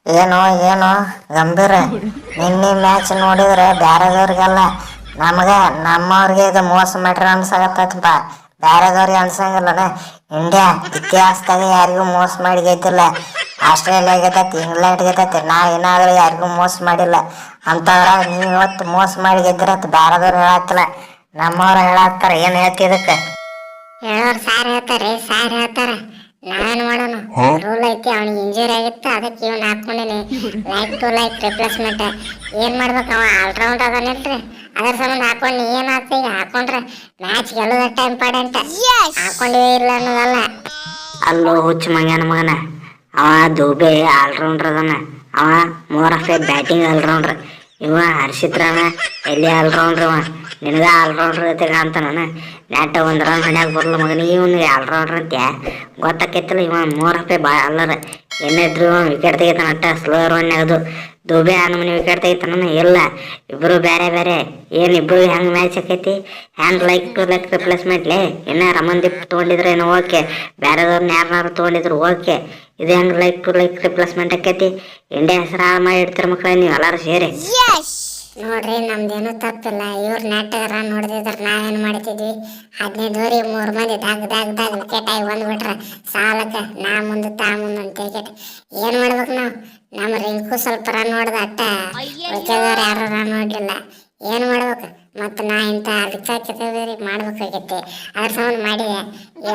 ಏನು ಏನು ಗಂಭೀರ ನಿನ್ನೆ ಮ್ಯಾಚ್ ನೋಡಿದ್ರೆ ಬ್ಯಾರೆದವ್ರಿಗೆಲ್ಲ ನಮಗೆ ನಮ್ಮವ್ರಿಗೆ ಇದು ಮೋಸ ಮಾಡ್ರಿ ಅನ್ಸಾಕತ್ತೈತಪ್ಪ. ಬ್ಯಾರೆದವ್ರಿಗೆ ಅನ್ಸಂಗಿಲ್ಲನ. ಇಂಡಿಯಾ ಇತಿಹಾಸದಾಗ ಯಾರಿಗೂ ಮೋಸ ಮಾಡಿ ಗೆದ್ದಿಲ್ಲ. ಆಸ್ಟ್ರೇಲಿಯಾ ಗೆದ್ದೈತಿ, ಇಂಗ್ಲೆಂಡ್ ಗೆದ್ದೈತಿ, ನಾವು ಏನಾದರೂ ಯಾರಿಗೂ ಮೋಸ ಮಾಡಿಲ್ಲ. ಅಂತವ್ರಾಗ ನೀವು ಇವತ್ತು ಮೋಸ ಮಾಡಿ ಗೆದ್ದಿರತ್ತ ಬ್ಯಾರೆದವ್ರು ಹೇಳತ್ತಿಲ್ಲ, ನಮ್ಮವ್ರು ಹೇಳತ್ತಾರ. ಏನು ಹೇಳ್ತಿದ್ದಕ್ಕೆ ಹೇಳೋರು ಸಾರ್ ಹೇಳ್ತಾರೆ, ಸಾರ್ ಹೇಳ್ತಾರ. ನಾವೇನು ಮಾಡೋನು, ರೂಲ್ ಐತಿ. ಅವ್ನಿಗೆ ಇಂಜುರಿ ಆಗಿತ್ತು, ಅದಕ್ಕೆ ಇವ್ನು ಹಾಕೊಂಡಿನಿ ಲೈಕ್ ಟು ಲೈಕ್ ರಿಪ್ಲೇಸ್ಮೆಂಟ್. ಏನ್ ಮಾಡ್ಬೇಕು, ಅವ ಆಲ್ರೌಂಡ್ ಅದನ್ನಿಲ್ರಿ, ಅದ್ರ ಸಂಬಂಧ ಹಾಕೊಂಡು ಏನ್ ಆತ. ಈಗ ಹಾಕೊಂಡ್ರೆ ಮ್ಯಾಚ್ ಗೆಲ್ಲೋದಟ್ಟ ಇಂಪಾರ್ಟೆಂಟ್, ಹಾಕೊಂಡಿವೇ ಇಲ್ಲ ಅನ್ನೋದಲ್ಲ. ಅಲ್ಲೋ ಹುಚ್ಚ ಮಗನ ಅವ ದುಬೆ ಆಲ್ರೌಂಡ್ರ್ ಅದನ. ಅವ ಮೋರ್ ಆಫ್ ಎ ಬ್ಯಾಟಿಂಗ್ ಆಲ್ರೌಂಡ್ರ್. ಇವ ಹರ್ಷಿತ್ ರಾಣ ಎಲ್ಲಿ ಆಲ್ರೌಂಡ್ರ್. ಅವ ನಿನಗ ಆಲ್ರೌಂಡ್ರ್ ಜೊತೆ ಕಾಣ್ತಾನ. ನೆಟ್ಟ ಒಂದು ರನ್ ಹೊಡ್ಯಾಕ ಬರಲ್ಲ ಮಗನಿಗೆ ಇವನಿಗೆ ಆಲ್ರೌಂಡ್ರ್ ಅಂತ ಗೊತ್ತಾಕೈತಿಲ್ಲ. ಇವ ಮೋರ್ ಆಫ್ ಎ ಬಾಲರ್. ಏನಿದ್ರು ವಿಕೆಟ್ ತೆಗಿತಾನ ಅಟ್ಟ ಸ್ಲೋಯರ್ ಒನ್ಯಾಗದು. ದುಬೆ ಮನೆ ವಿಕೆಟ್ ತೆಗಿತಾನ ಇಲ್ಲ. ಇಬ್ಬರು ಬೇರೆ ಬೇರೆ. ಏನು ಇಬ್ಬರು ಹೆಂಗೆ ಮ್ಯಾಚ್ ಆಕೈತಿ? ಹ್ಯಾಂಡ್ ಲೈಕ್ ಟು ಲೈಕ್ ರಿಪ್ಲೇಸ್ಮೆಂಟ್ಲಿ. ಇನ್ನು ರಮನ್ದೀಪ್ ತೊಗೊಂಡಿದ್ರೆ ಏನೋ ಓಕೆ, ಬೇರೆದವ್ರನ್ನ ಯಾರನ್ನಾರು ತೊಗೊಂಡಿದ್ರು ಓಕೆ. ಇದು ಹೆಂಗೆ ಲೈಕ್ ಟು ಲೈಕ್ ರಿಪ್ಲೇಸ್ಮೆಂಟ್ ಆಕೈತಿ? ಇಂಡಿಯಾ ಹೆಸರು ಹಾಳು ಮಾಡಿ ಇಡ್ತೀರ ಮಕ್ಕಳ ನೀವು ಎಲ್ಲರೂ ಸೇರಿ. ನೋಡ್ರಿ, ನಮ್ದೇನು ತಪ್ಪಿಲ್ಲ. ಇವ್ರು ನೆಟ್ಟಾಗ ರನ್ ಹೊಡೆದಿದ್ರೆ ನಾವೇನು ಮಾಡ್ತಿದ್ವಿ? 15 ಓವರಿಗೆ 3 ಮಂದಿ ದಾಗ ವಿಕೆಟ್ ಆಗಿ ಬಂದ್ಬಿಟ್ರೆ ಸಾಲಕ್ಕೆ ನಾ ಮುಂದೆ ತಾ ಮುಂದೆ ಅಂತ ವಿಕೆಟ್. ಏನು ಮಾಡ್ಬೇಕು ನಾವು? ನಮ್ಮ ರಿಂಕು ಸ್ವಲ್ಪ ರನ್ ಹೊಡೆದ ಅಟ್ಟ, ಉಳಿದವ್ರು ಯಾರು ರನ್ ಹೊಡ್ಲಿಲ್ಲ. ಏನು ಮಾಡ್ಬೇಕು? ಮತ್ತು ನಾ ಇಂಥ ಅದಕ್ಕೆ ಮಾಡ್ಬೇಕಾಗೈತಿ. ಅದ್ರ ಸಂಬಂಧ ಮಾಡಿದೆ.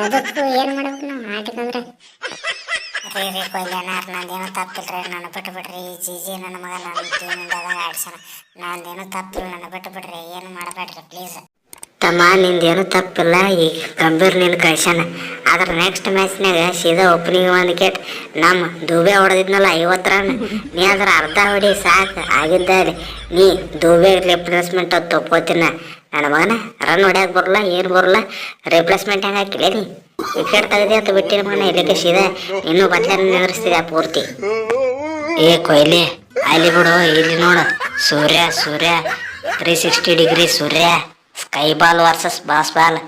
ಅದಕ್ಕೂ ಏನು ಮಾಡ್ಬೇಕು ನಾವು ಆಟಕ್ಕಂದ್ರೆ? ರೀ ಕೊಹ್ಲಿ ಅನ್ನಾರ ನಂದೇನೋ ತಪ್ಪಿಲ್ರಿ, ನನ್ನ ಬಿಟ್ಟು ಬಿಡ್ರಿ. ಈ ಜಿ ನನ್ನ ಮಗ ನನ್ನ ಟೀಮಿಂದಾಗ ಆಡ್ಸೋಣ. ನಂದೇನೋ ತಪ್ಪಿಲ್ಲ, ನನ್ನ ಬಿಟ್ಟು ಬಿಡ್ರಿ. ಏನು ಮಾಡಬೇಡ್ರಿ ಪ್ಲೀಸ್. ತಮ್ಮ ನಿಂದೇನು ತಪ್ಪಿಲ್ಲ. ಈಗ ಗಂಭೀರ್ ನೀನು ಕಳ್ಸ್ಯಾನ. ಆದ್ರೆ ನೆಕ್ಸ್ಟ್ ಮ್ಯಾಚ್ನಾಗ ಸೀದಾ ಓಪನಿಂಗ್ ಒಂದು ವಿಕೆಟ್ ನಮ್ಮ ದುಬೆ ಹೊಡೆದಿದ್ನಲ್ಲ 50 ರನ್. ನೀ ಅದ್ರ ಅರ್ಧ ಹೊಡಿ ಸಾಕು ಆಗಿದ್ದಾರೆ. ನೀ ದುಬೆ ರಿಪ್ಲೇಸ್ಮೆಂಟ್ ಅದು ತಗೋತೀನ ನನ್ನ ಮಗನ. ರನ್ ಹೊಡ್ಯಾಕ ಬರಲ್ಲ, ಏನು ಬರಲ್ಲ, ರಿಪ್ಲೇಸ್ಮೆಂಟ್ ಹೆಂಗೆ ಹಾಕಿಲ್ಲ ನೀ? ವಿಕೆಟ್ ತೆಗೆದಿ ಅಂತ ಬಿಟ್ಟಿನ ಮಗನ. ಇಲ್ಲಿಗೆ ಸೀದಾ ಇನ್ನೂ ಬಟ್ಲ ನಿಂದ್ರಿಸ್ತಿದ್ಯಾ ಪೂರ್ತಿ. ಏ ಕೊಹ್ಲಿ ಅಲ್ಲಿ ಬಿಡು, ಇಲ್ಲಿ ನೋಡು Surya 360 degree Surya. Sky ball versus boss ball.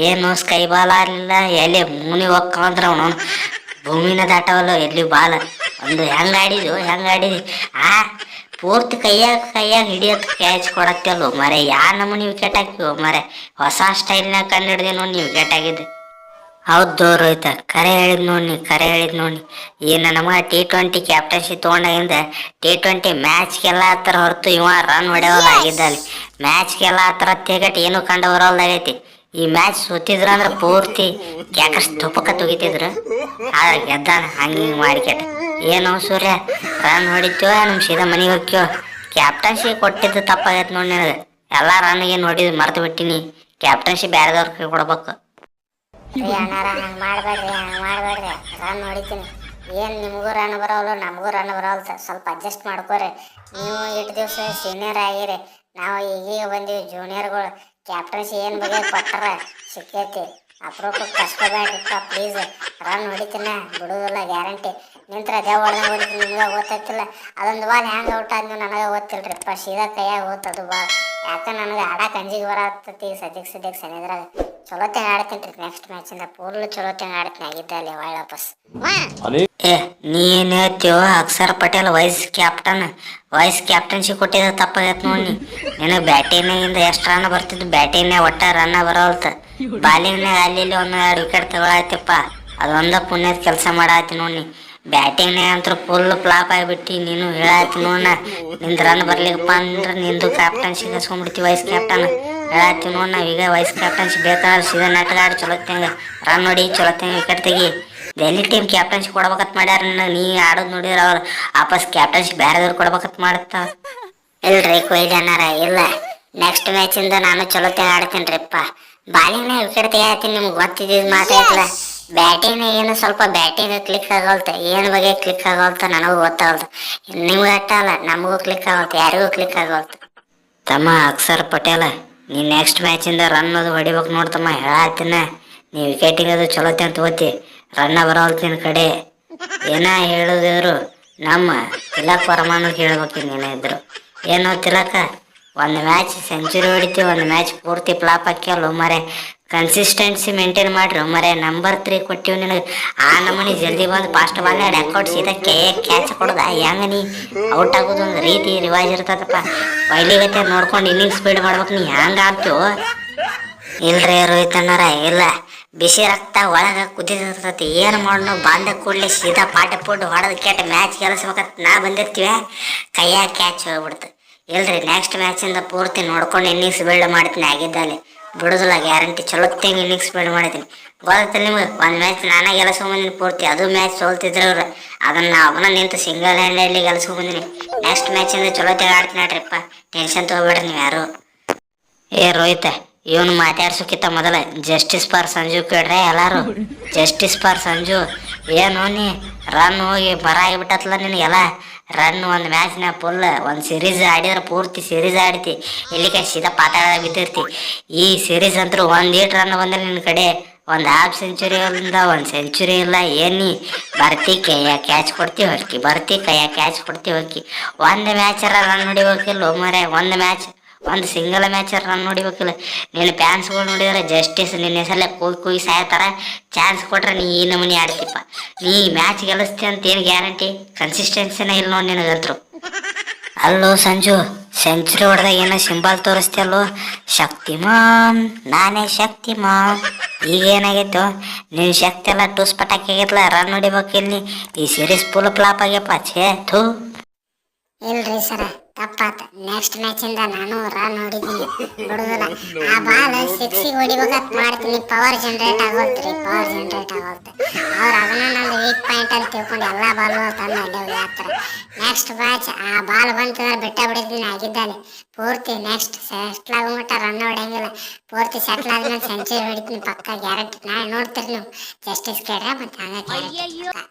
ಏನು ಸ್ಕೈ ಬಾಲ್ ಆಗಲಿಲ್ಲ, ಎಲ್ಲಿ ಮೂನಿ ಹೋಗ್ಕೊಂಡ್ರೆ ಅವನು ಭೂಮಿನ ದಾಟವಲ್ಲ ಎಲ್ಲಿ ಬಾಲ್. ಒಂದು ಹೆಂಗೆ ಆಡಿದ್ವಿ ಪೂರ್ತಿ ಕೈಯಾಗ ಹಿಡಿಯೋದು ಕ್ಯಾಚ್ ಕೊಡತ್ತಲ್ವ ಮರೆ. ಯಾ ನಮೂನಿ ವಿಕೆಟ್ ಹಾಕಿವು ಮರೆ. ಹೊಸ ಸ್ಟೈಲ್ನಾಗ ಕಂಡು ಹಿಡ್ದೆ ನೋಡಿ ನೀವು ವಿಕೆಟ್ ಆಗಿದ್ದು. ಹೌದು ರೋಹಿತ, ಕರೆ ಹೇಳಿದ್ ನೋಡಿ. ಈ ನಮಗೆ T20 ಕ್ಯಾಪ್ಟನ್ಶಿಪ್ ತೊಗೊಂಡಾಗಿಂದ T20 ಮ್ಯಾಚ್ಗೆಲ್ಲ ಹತ್ರ ಹೊರತು ಇವ ರನ್ ಹೊಡೆಯೋಲ್ಲ ಆಗಿದ್ದಲ್ಲಿ. ಮ್ಯಾಚ್ಗೆಲ್ಲ ಹತ್ರ ತೆಗಟ್ ಏನು ಕಂಡು ಬರೋಲ್ದಾಗೈತಿ. ಈ ಮ್ಯಾಚ್ ಸೋತಿದ್ರ ಅಂದ್ರೆ ಪೂರ್ತಿ ಕ್ಯಾಕರ್ಸ್ ತುಪ್ಪಕ್ಕ ತುಗಿತಿದ್ರು. ಆದ್ರೆ ಗೆದ್ದಾನ ಹಂಗೆ ಮಾಡಿಕೆಟ್. ಏನು ಸೂರ್ಯ ರನ್ ಹೊಡಿತೀವ ನಮ್ಮ ಸೀದಾ ಮನೆಗೆ ಹೋಗ್ತೀವ. ಕ್ಯಾಪ್ಟನ್ಶಿಪ್ ಕೊಟ್ಟಿದ್ದು ತಪ್ಪಾಗೈತೆ ನೋಡಿ ನನಗೆ. ಎಲ್ಲ ರನ್ಗೆ ನೋಡಿದ್ದು ಮರ್ತು ಬಿಟ್ಟಿನಿ. ಕ್ಯಾಪ್ಟನ್ಶಿಪ್ ಬೇರೆದವ್ರಿಗೆ ಕೊಡ್ಬೇಕು. ಅಣ್ಣಾರ ಹಂಗೆ ಮಾಡಬೇಡ್ರಿ. ರನ್ ಹೊಡಿತೀನಿ. ಏನು ನಿಮಗೂ ರನ್ ಬರೋಲ್ಲ, ನಮಗೂ ರನ್ ಬರೋಲ್ಲ. ಸ್ವಲ್ಪ ಅಡ್ಜಸ್ಟ್ ಮಾಡ್ಕೋರಿ. ನೀವು ಇಷ್ಟು ದಿವಸ ಸೀನಿಯರ್ ಆಗಿರಿ, ನಾವು ಈಗೀಗ ಬಂದೀವಿ ಜೂನಿಯರ್ಗಳು. ಕ್ಯಾಪ್ಟನ್ಸಿ ಏನು ಬಗ್ಗೆ ಕೊಟ್ಟಾರ ಸಿಕ್ಕೈತಿ. ಅಪ್ರೂಪಕ್ಕೆ ಕಸ್ಕೋಬೇಡ್ರಿಪ್ಪ ಪ್ಲೀಸ್. ರನ್ ಹೊಡಿತೀನ, ಬಿಡುವುದಿಲ್ಲ ಗ್ಯಾರಂಟಿ. ನಿಂತ್ರ ಅದೇ ಹೊಡೆದಂಗೆ ಹೊಡಿತೀನಿ, ನಿಮ್ಗೆ ಗೊತ್ತಾಯ್ತಿಲ್ಲ. ಅದೊಂದು ಬಾಲ್ ಹೆಂಗೆ ಔಟ್ ಆದ್ನು ನನಗೆ ಗೊತ್ತಿಲ್ರಿಪ್ಪ. ಸೀದಾ ಕೈಯಾಗ ಹೋಗ್ತದು ಬಾಲ್. ಯಾಕೆ ನನಗೆ ಆಡಕ್ಕೆ ಅಂಜಿಗೆ ಬರತ್ತತಿ ಸದ್ಯಕ್ಕೆ ಸನಿದ್ರಾಗ. ಚಲೋತ್ನಾಗ ಆಡ್ತೀನಿ ರೀ. ನೆಕ್ಸ್ಟ್ ಮ್ಯಾಚಿಂದ ಫುಲ್ ಚಲೋತ್ನಾಗ ಆಡ್ತೀನಿ ಆಗಿದ್ದೆ ಅಲ್ಲಿ ಒಳ್ಳೆ ವಾಪಸ್. ನೀ ಏನು ಹೇಳ್ತೀವೋ? ಅಕ್ಷರ್ ಪಟೇಲ್ ವೈಸ್ ಕ್ಯಾಪ್ಟನ್ಶಿಪ್ ಕೊಟ್ಟಿದ್ದ ತಪ್ಪಾಗೈತೆ ನೋಡಿ. ನಿನಗೆ ಬ್ಯಾಟಿಂಗ್ನಾಗಿಂದ ಎಷ್ಟು ರನ್ ಬರ್ತಿದ್ದು? ಬ್ಯಾಟಿಂಗ್ನಾಗ ಒಟ್ಟ ರನ್ನ ಬರೋಲ್ತ. ಬಾಲಿಂಗ್ನಾಗ ಅಲ್ಲಿ 1-2 ವಿಕೆಟ್ ತಗೊಳತ್ತಪ್ಪ. ಅದೊಂದ ಪುಣ್ಯದ ಕೆಲಸ ಮಾಡಾತಿ ನೋಡಿ. ಬ್ಯಾಟಿಂಗ್ನಾಗ ಅಂತೂ ಫುಲ್ ಫ್ಲಾಪ್ ಆಗಿಬಿಟ್ಟು ನೀನು ಹೇಳಾತಿ ನೋಡ. ನಿಂದು ರನ್ ಬರ್ಲಿಕ್ಕಪ್ಪ ಅಂದ್ರೆ ನಿಂದು ಕ್ಯಾಪ್ಟನ್ಶಿಪ್ ಹಸ್ಕೊಂಡ್ಬಿಡ್ತೀವಿ ವೈಸ್ ಕ್ಯಾಪ್ಟನ್ ಹೇಳಾತಿ ನೋಡಿ. ನಾವೀಗ ವೈಸ್ ಕ್ಯಾಪ್ಟನ್ಶಿಪ್ ಬೇಕಾದ್ರೆ ಸೀದಾ ನೆಟ್ಗಾಡಿ ಚಲೋತ್ತಂಗ ರನ್ ನೋಡಿ, ಚಲೋತ್ತಂಗ ವಿಕೆಟ್ ತೆಗಿ. ಡೆಲ್ಲಿ ಟೀಮ್ ಕ್ಯಾಪ್ಟನ್ಶಿಪ್ ಕೊಡ್ಬೇಕತ್ ಮಾಡ್ಯಾರ. ನೀ ಆಡೋದು ನೋಡಿದ್ರೆ ಅವ್ರು ವಾಪಸ್ ಕ್ಯಾಪ್ಟನ್ಶಿಪ್ ಬೇರೆದವ್ರು ಕೊಡ್ಬೇಕತ್ ಮಾಡುತ್ತ. ಇಲ್ರಿ ಕೊಹ್ಲಿ ಅನ್ನಾರ, ಇಲ್ಲ. ನೆಕ್ಸ್ಟ್ ಮ್ಯಾಚಿಂದ ನಾನು ಚಲೋತ್ನಾಗ ಆಡ್ತೀನಿ ರೀಪ್ಪ. ಬಾಲಿಂಗ್ನಾಗ ವಿಕೆಟ್ ತೆಗಿತೀನಿ, ನಿಮ್ಗೆ ಗೊತ್ತಿದ್ದಿದ್ದು ಮಾತಾಯ್ತಲ್ಲ. ಬ್ಯಾಟಿಂಗ್ನಾಗ ಏನು ಸ್ವಲ್ಪ ಬ್ಯಾಟಿಂಗ್ ಕ್ಲಿಕ್ ಆಗೋಲ್ತ. ಏನು ಬಗ್ಗೆ ಕ್ಲಿಕ್ ಆಗೋಲ್ತ ನನಗೂ ಗೊತ್ತಾಗಲ್ತ. ನಿಮ್ಗೆ ಅಲ್ಲ, ನಮಗೂ ಕ್ಲಿಕ್ ಆಗೋಲ್ತ, ಯಾರಿಗೂ ಕ್ಲಿಕ್ ಆಗೋಲ್ತ. ತಮ್ಮ ಅಕ್ಷರ್ ಪಟೇಲ, ನೀ ನೆಕ್ಸ್ಟ್ ಮ್ಯಾಚಿಂದ ರನ್ ಅದು ಹೊಡಿಬೇಕು ನೋಡ್ತಮ್ಮ. ಹೇಳತ್ತೀನ ನೀ ವಿಕೆಟಿಗೆ ಅದು ಚಲೋತ್ತೆ ಅಂತ ತಗೋತಿ. ರನ್ನ ಬರೋಲ್ತಿನ ಕಡೆ ಏನ ಹೇಳಿದ್ರು ನಮ್ಮ ತಿಲಕ್ ಪರಮಾನಕ್ಕೆ ಹೇಳ್ಬೇಕು. ನೀನೇ ಇದ್ರು ಏನೋ ತಿಲಕ, ಒಂದು ಮ್ಯಾಚ್ ಸೆಂಚುರಿ ಹೊಡಿತೀವಿ, ಒಂದು ಮ್ಯಾಚ್ ಪೂರ್ತಿ ಫ್ಲಾಪ್ ಹಾಕ್ಯಲ್ಲ ಮರೆ. ಕನ್ಸಿಸ್ಟೆನ್ಸಿ ಮೇಂಟೈನ್ ಮಾಡ್ರಿ ಮರೆ. ನಂಬರ್ 3 ಕೊಟ್ಟಿವ್ ನಿನಗೆ. ಆ ನಮೂನಿ ಜಲ್ದಿ ಬಂದು ಫಾಸ್ಟ್ ಬಾಲ್ ರೆಕಾರ್ಡ್ ಸೀದಾ ಕ್ಯಾಚ್ ಕೊಡೋದ ಹೆಂಗ ನೀ ಔಟ್ ಆಗೋದು ಒಂದು ರೀತಿ ರಿವಾಜ್ ಇರ್ತದಪ್ಪ. ಪೈಲಿಗತ್ತೆ ನೋಡ್ಕೊಂಡು ಇನ್ನಿಂಗ್ ಸ್ಪೀಡ್ ಮಾಡ್ಬೇಕು. ನೀ ಹೆಂಗ ಆಗ್ತೀವೋ? ಇಲ್ರಿ ರೋಹಿತ್ ಅಣ್ಣಾರ, ಇಲ್ಲ. ಬಿಸಿ ರಕ್ತ ಒಳಗ ಕುದಿದಿರ್ತತಿ. ಏನು ಮಾಡೋಣ ಬಂದ ಕೂಡಲೇ ಸೀದಾ ಪಾಟೆ ಪುಡ್ ಹೊಡೆದು ಕೆಟ್ಟ ಮ್ಯಾಚ್ ಗೆಲ್ಲಿಸ್ಬೇಕಂತ ನಾ ಬಂದಿರ್ತೀವ, ಕೈಯಾಗ ಕ್ಯಾಚ್ ಹೋಗ್ಬಿಡ್ತು. ಇಲ್ರಿ ನೆಕ್ಸ್ಟ್ ಮ್ಯಾಚಿಂದ ಪೂರ್ತಿ ನೋಡ್ಕೊಂಡು ಇನ್ನಿಂಗ್ಸ್ ಬಿಲ್ಡ್ ಮಾಡ್ತೀನಿ. ಆಗಿದ್ದಲ್ಲಿ ಬಿಡುದಿಲ್ಲ, ಗ್ಯಾರಂಟಿ. ಚಲೋ ತೆಂಗ್ ಇನ್ನಿಂಗ್ಸ್ ಬಿಲ್ಡ್ ಮಾಡಿದ್ದೀನಿ. ಗೊತ್ತಿಲ್ಲ ನಿಮ್ಗೆ, ಒಂದು ಮ್ಯಾಚ್ ನಾನೇ ಗೆಲ್ಸ್ಕೊಂಬಂದಿನಿ ಪೂರ್ತಿ. ಅದು ಮ್ಯಾಚ್ ಸೋಲ್ತಿದ್ರು ಅವ್ರು, ಅದನ್ನ ಅವನ ನಿಂತು ಸಿಂಗಲ್ ಹ್ಯಾಂಡಲ್ಲಿ ಗೆಲ್ಸ್ಕೊಂಬಂದಿನಿ. ನೆಕ್ಸ್ಟ್ ಮ್ಯಾಚಿಂದ ಚಲೋ ತೆಗೆ ಆಡ್ತೀನಿ ನೋಡ್ರಿಪ್ಪ, ಟೆನ್ಷನ್ ತೊಗೊಬೇಡ್ರಿ ನೀವು ಯಾರು. ಏ ರೋಹಿತ, ಇವನು ಮಾತಾಡ್ಸೋಕ್ಕಿಂತ ಮೊದಲ ಜಸ್ಟಿಸ್ ಫಾರ್ ಸಂಜು ಕೇಳ್ರೆ ಎಲ್ಲಾರು. ಜಸ್ಟಿಸ್ ಫಾರ್ ಸಂಜು ಏನು ನೀ ರನ್ ಹೋಗಿ ಬರ ಆಗಿಬಿಟ್ಟತ್ಲ ನಿನಗೆಲ್ಲ. ರನ್ ಒಂದು ಮ್ಯಾಚ್ನ ಫುಲ್ ಒಂದು ಸೀರೀಸ್ ಆಡಿದ್ರೆ ಪೂರ್ತಿ ಸೀರೀಸ್ ಆಡ್ತಿ. ಇಲ್ಲಿಗೆ ಸೀದಾ ಪಾತಾಳ ಬಿದ್ದಿರ್ತಿ. ಈ ಸೀರೀಸ್ ಅಂತೂ 1-8 ರನ್ ಬಂದ್ರೆ ನಿನ್ನ ಕಡೆ ಒಂದು ಹಾಫ್ ಸೆಂಚುರಿ ಇಲ್ಲ, ಒಂದು ಸೆಂಚುರಿ ಇಲ್ಲ. ಏನಿ ಬರ್ತಿ ಕೈಯ ಕ್ಯಾಚ್ ಕೊಡ್ತೀವಿ ಹೊಕ್ಕಿ, ಬರ್ತಿ ಕೈಯ ಕ್ಯಾಚ್ ಕೊಡ್ತೀವಿ ಹೊಕ್ಕಿ. ಒಂದು ಮ್ಯಾಚರ ರನ್ ಹೊಡಿಬೇಕಿಲ್ಲ ಮರೆ. ಒಂದು ಸಿಂಗಲ್ ಮ್ಯಾಚ್ ರನ್ ನೋಡಿಬೇಕಿಲ್ಲ. ನಿನ್ನ ಫ್ಯಾನ್ಸ್ಗಳು ನೋಡಿದ್ರೆ ಜಸ್ಟಿಸ್ ನಿನ್ನ ಹೆಸರಲ್ಲೇ ಕೂಗಿ ಸಾಯ್ತಾರ. ಚಾನ್ಸ್ ಕೊಟ್ರೆ ನೀ ಈ ನಮೂನಿ ಆಡ್ತಿಪ್ಪ. ನೀ ಮ್ಯಾಚ್ ಗೆಲ್ಲಿಸ್ತಿ ಅಂತ ಏನು ಗ್ಯಾರಂಟಿ? ಕನ್ಸಿಸ್ಟೆನ್ಸಿನೇ ಇಲ್ಲ ನೋಡಿ ನಿನಗಂತರು. ಅಲ್ಲೋ ಸಂಜು, ಸೆಂಚುರಿ ಹೊಡೆದಾಗ ಏನೋ ಸಿಂಬಲ್ ತೋರಿಸ್ತಿಯಲ್ಲೋ, ಶಕ್ತಿಮಾನ್, ನಾನೇ ಶಕ್ತಿಮಾನ್. ಈಗ ಏನಾಗೈತೋ ನಿನ್ನ ಶಕ್ತಿ ಎಲ್ಲ ಟೂಸ್ ಪಟಾಕಿ ಆಗೈತಲ್ಲ. ರನ್ ಹೊಡಿಬೇಕಿಲ್ಲಿ. ಈ ಸೀರೀಸ್ ಫುಲ್ ಫ್ಲಾಪ್ ಆಗ್ಯಪ್ಪ. ಛೇ ಥೂ. ಇಲ್ರಿ ಸರ, ತಪ್ಪಾತ. ನೆಕ್ಸ್ಟ್ ಮ್ಯಾಚಿಂದ ನಾನು ರನ್ ಹೊಡಿತೀನಿ, ಬಿಡುದಿಲ್ಲ. ಆ ಬಾಲ್ ಸಿಕ್ಸಿಗೆ ಹೊಡಿಬೇಕಂತ ಮಾಡ್ತೀನಿ. ಪವರ್ ಜನರೇಟ್ ಆಗೋಲ್ತ್ರಿ, ಪವರ್ ಜನರೇಟ್ ಆಗೋಲ್ತು. ಅವ್ರು ಅದನ್ನ ನಂದು ವೀಕ್ ಪಾಯಿಂಟ್ ಅಂತ ತಿಳ್ಕೊಂಡು ಎಲ್ಲ ಬಾಲ್ಗಳು ತಂದು ಅಲ್ಲೇ ಹೋಗ್ತಾರೆ. ನೆಕ್ಸ್ಟ್ ಮ್ಯಾಚ್ ಆ ಬಾಲ್ ಬಂತಂದ್ರೆ ಬಿಟ್ಟ ಬಿಡಿದ್ದೀನಿ. ಆಗಿದ್ದಲ್ಲಿ ಪೂರ್ತಿ ನೆಕ್ಸ್ಟ್ ಸೆಟ್ಲ್ ಆಗೋಮಟ್ಟ ರನ್ ಹೊಡೆಯಂಗಿಲ್ಲ. ಪೂರ್ತಿ ಸೆಟ್ಲ್ ಆದ್ಮೇಲೆ ಸೆಂಚುರಿ ಹೊಡಿತೀನಿ ಪಕ್ಕ, ಗ್ಯಾರಂಟಿ. ನಾಳೆ ನೋಡ್ತೀರಿ ನೀವು ಜಸ್ಟಿಸ್ ಕೇಳ್ರೆ ಮತ್ತೆ ಹಂಗೆ ಗ್ಯಾರಂಟಿ.